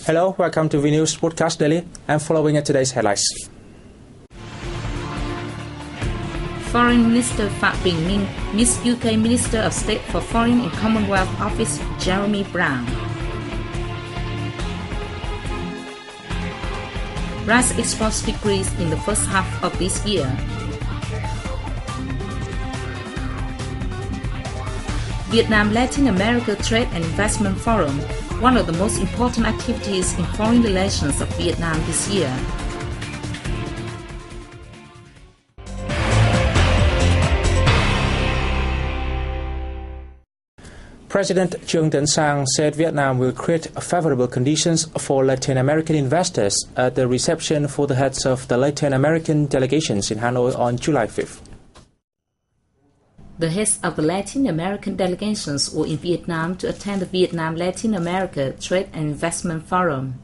Hello, welcome to VNews Podcast Daily. I'm following at today's headlines. Foreign Minister Pham Minh meets UK Minister of State for Foreign and Commonwealth Office Browne. Rice exports decreased in the first half of this year. Vietnam-Latin America Trade and Investment Forum, one of the most important activities in foreign relations of Vietnam this year. President Trương Tấn Sang said Vietnam will create favorable conditions for Latin American investors at the reception for the heads of the Latin American delegations in Hanoi on July 5th. The heads of the Latin American delegations were in Vietnam to attend the Vietnam-Latin America Trade and Investment Forum.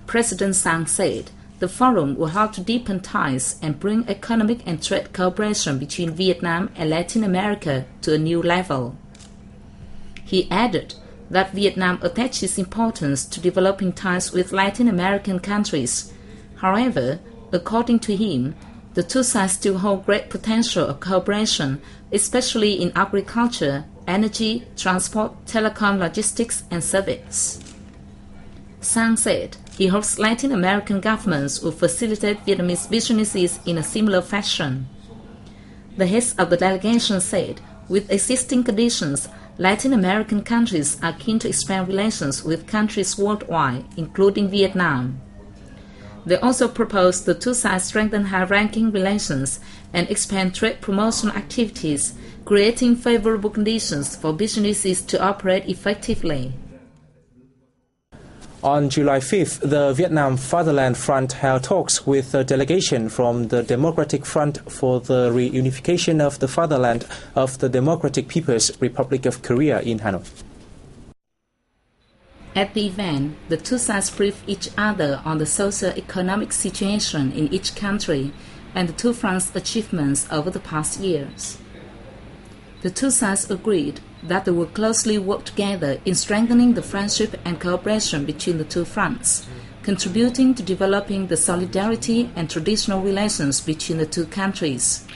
President Sang said the forum will help to deepen ties and bring economic and trade cooperation between Vietnam and Latin America to a new level. He added that Vietnam attaches importance to developing ties with Latin American countries. However, according to him, the two sides still hold great potential of cooperation, especially in agriculture, energy, transport, telecom, logistics, and service. Sang said he hopes Latin American governments will facilitate Vietnamese businesses in a similar fashion. The heads of the delegation said, with existing conditions, Latin American countries are keen to expand relations with countries worldwide, including Vietnam. They also proposed the two sides strengthen high-ranking relations and expand trade promotion activities, creating favorable conditions for businesses to operate effectively. On July 5th, the Vietnam Fatherland Front held talks with a delegation from the Democratic Front for the Reunification of the Fatherland of the Democratic People's Republic of Korea in Hanoi. At the event, the two sides briefed each other on the socio-economic situation in each country and the two fronts' achievements over the past years. The two sides agreed that they will closely work together in strengthening the friendship and cooperation between the two fronts, contributing to developing the solidarity and traditional relations between the two countries.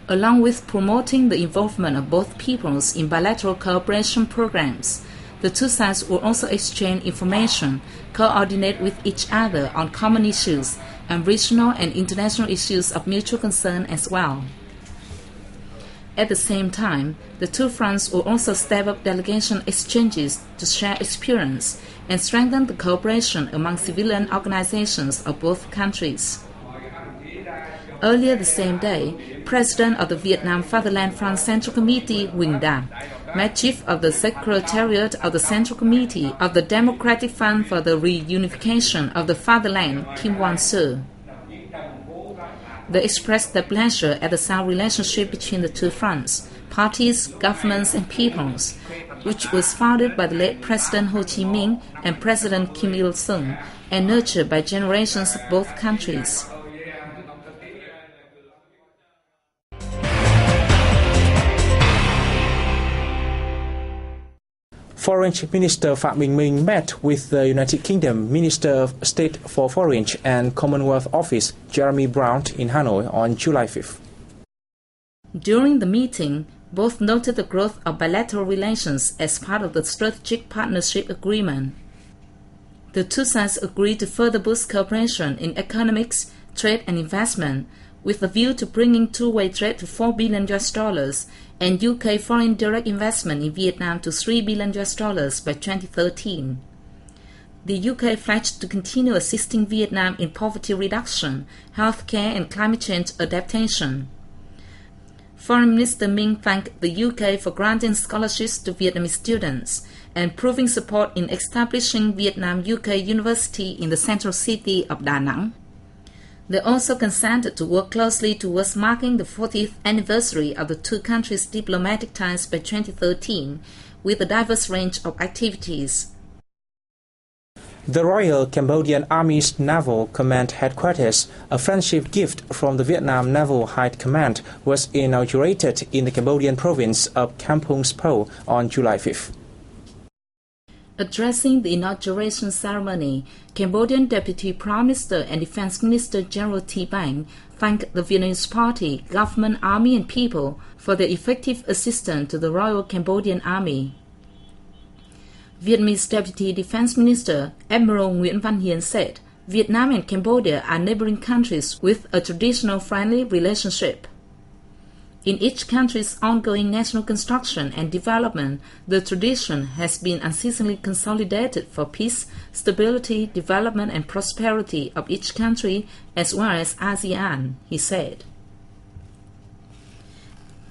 Along with promoting the involvement of both peoples in bilateral cooperation programs, the two sides will also exchange information, coordinate with each other on common issues, and regional and international issues of mutual concern as well. At the same time, the two fronts will also step up delegation exchanges to share experience and strengthen the cooperation among civilian organizations of both countries. Earlier the same day, President of the Vietnam Fatherland Front Central Committee, Huỳnh Đam, met Chief of the Secretariat of the Central Committee of the Democratic Front for the Reunification of the Fatherland, Kim Won-soo. They expressed their pleasure at the sound relationship between the two fronts, parties, governments, and peoples, which was founded by the late President Ho Chi Minh and President Kim Il-sung, and nurtured by generations of both countries. Foreign Minister Pham Minh met with the United Kingdom Minister of State for Foreign and Commonwealth Office Browne in Hanoi on July 5th. During the meeting, both noted the growth of bilateral relations as part of the Strategic Partnership Agreement. The two sides agreed to further boost cooperation in economics, trade and investment, with a view to bringing two-way trade to $4 billion and UK foreign direct investment in Vietnam to $3 billion by 2013. The UK pledged to continue assisting Vietnam in poverty reduction, healthcare and climate change adaptation. Foreign Minister Minh thanked the UK for granting scholarships to Vietnamese students and proving support in establishing Vietnam-UK University in the central city of Da Nang. They also consented to work closely towards marking the 40th anniversary of the two countries' diplomatic ties by 2013, with a diverse range of activities. The Royal Cambodian Army's Naval Command Headquarters, a friendship gift from the Vietnam Naval High Command, was inaugurated in the Cambodian province of Kampong Speu on July 5th. Addressing the inauguration ceremony, Cambodian Deputy Prime Minister and Defense Minister General Binh thanked the Vietnamese party, government, army and people for their effective assistance to the Royal Cambodian Army. Vietnamese Deputy Defense Minister Admiral Nguyễn Văn Hiền said, Vietnam and Cambodia are neighboring countries with a traditional friendly relationship. In each country's ongoing national construction and development, the tradition has been unceasingly consolidated for peace, stability, development and prosperity of each country as well as ASEAN, he said.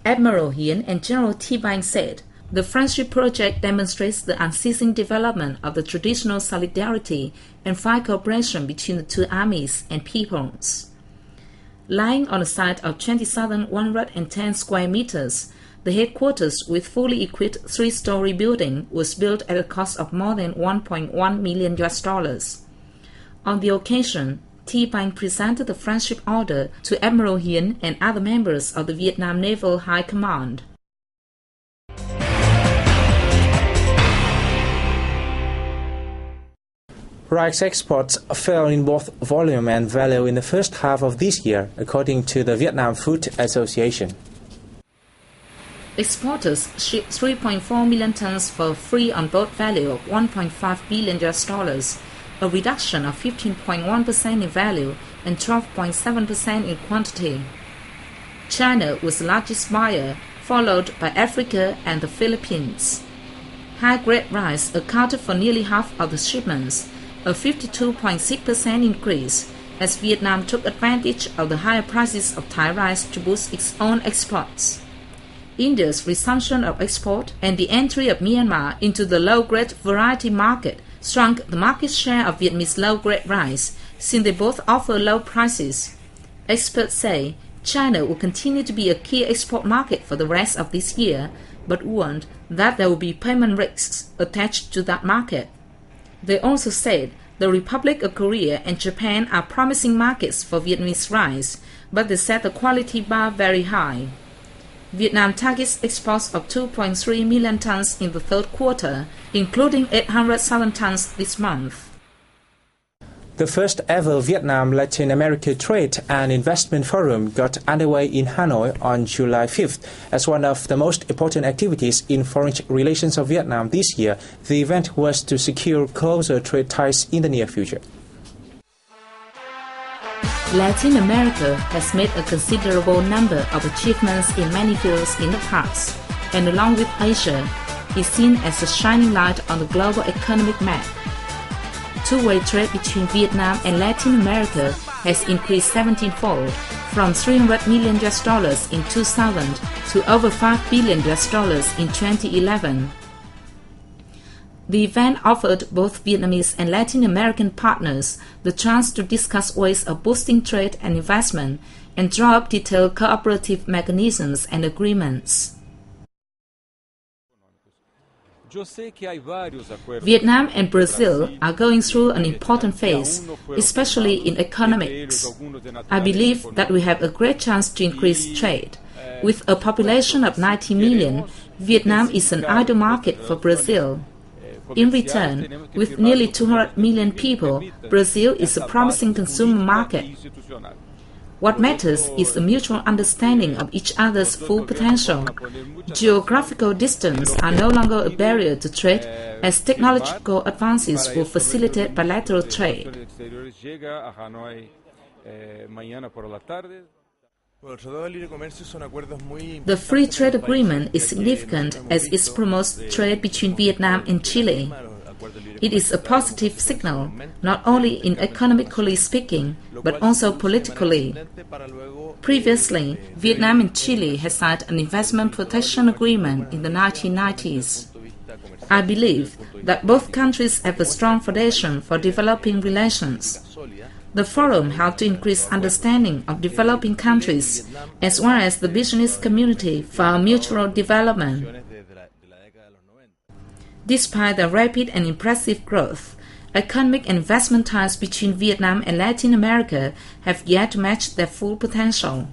Admiral Hiền and General Binh said, the Friendship Project demonstrates the unceasing development of the traditional solidarity and fine cooperation between the two armies and peoples. Lying on a site of 20,110 square meters, the headquarters with fully equipped three-story building was built at a cost of more than $1.1 million. On the occasion, Binh presented the Friendship Order to Admiral Hiền and other members of the Vietnam Naval High Command. Rice exports fell in both volume and value in the first half of this year, according to the Vietnam Food Association. Exporters shipped 3.4 million tons for free on boat value of $1.5 billion, a reduction of 15.1% in value and 12.7% in quantity. China was the largest buyer, followed by Africa and the Philippines. High-grade rice accounted for nearly half of the shipments, a 52.6% increase, as Vietnam took advantage of the higher prices of Thai rice to boost its own exports. India's resumption of export and the entry of Myanmar into the low-grade variety market shrunk the market share of Vietnamese low-grade rice, since they both offer low prices. Experts say China will continue to be a key export market for the rest of this year, but warned that there will be payment risks attached to that market. They also said the Republic of Korea and Japan are promising markets for Vietnamese rice, but they set the quality bar very high. Vietnam targets exports of 2.3 million tons in the third quarter, including 800,000 tons this month. The first ever Vietnam-Latin America Trade and Investment Forum got underway in Hanoi on July 5th. As one of the most important activities in foreign relations of Vietnam this year, the event was to secure closer trade ties in the near future. Latin America has made a considerable number of achievements in many fields in the past, and along with Asia, is seen as a shining light on the global economic map. Two-way trade between Vietnam and Latin America has increased 17-fold, from $300 million in 2000 to over $5 billion in 2011. The event offered both Vietnamese and Latin American partners the chance to discuss ways of boosting trade and investment and draw up detailed cooperative mechanisms and agreements. Vietnam and Brazil are going through an important phase, especially in economics. I believe that we have a great chance to increase trade. With a population of 90 million, Vietnam is an ideal market for Brazil. In return, with nearly 200 million people, Brazil is a promising consumer market. What matters is the mutual understanding of each other's full potential. Geographical distance are no longer a barrier to trade, as technological advances will facilitate bilateral trade. The Free Trade Agreement is significant as it promotes trade between Vietnam and Chile. It is a positive signal, not only in economically speaking, but also politically. Previously, Vietnam and Chile had signed an investment protection agreement in the 1990s. I believe that both countries have a strong foundation for developing relations. The forum helped to increase understanding of developing countries, as well as the business community for mutual development. Despite the rapid and impressive growth, economic and investment ties between Vietnam and Latin America have yet to match their full potential.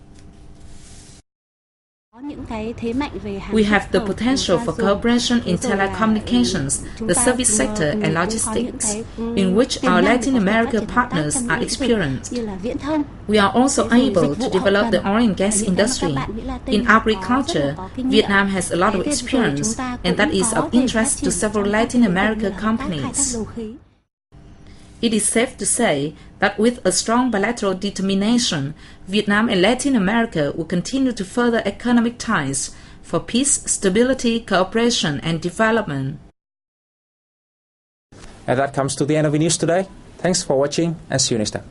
We have the potential for cooperation in telecommunications, the service sector, and logistics, in which our Latin American partners are experienced. We are also able to develop the oil and gas industry. In agriculture, Vietnam has a lot of experience, and that is of interest to several Latin American companies. It is safe to say that with a strong bilateral determination, Vietnam and Latin America will continue to further economic ties for peace, stability, cooperation, and development. And that comes to the end of the news today. Thanks for watching and see you next time.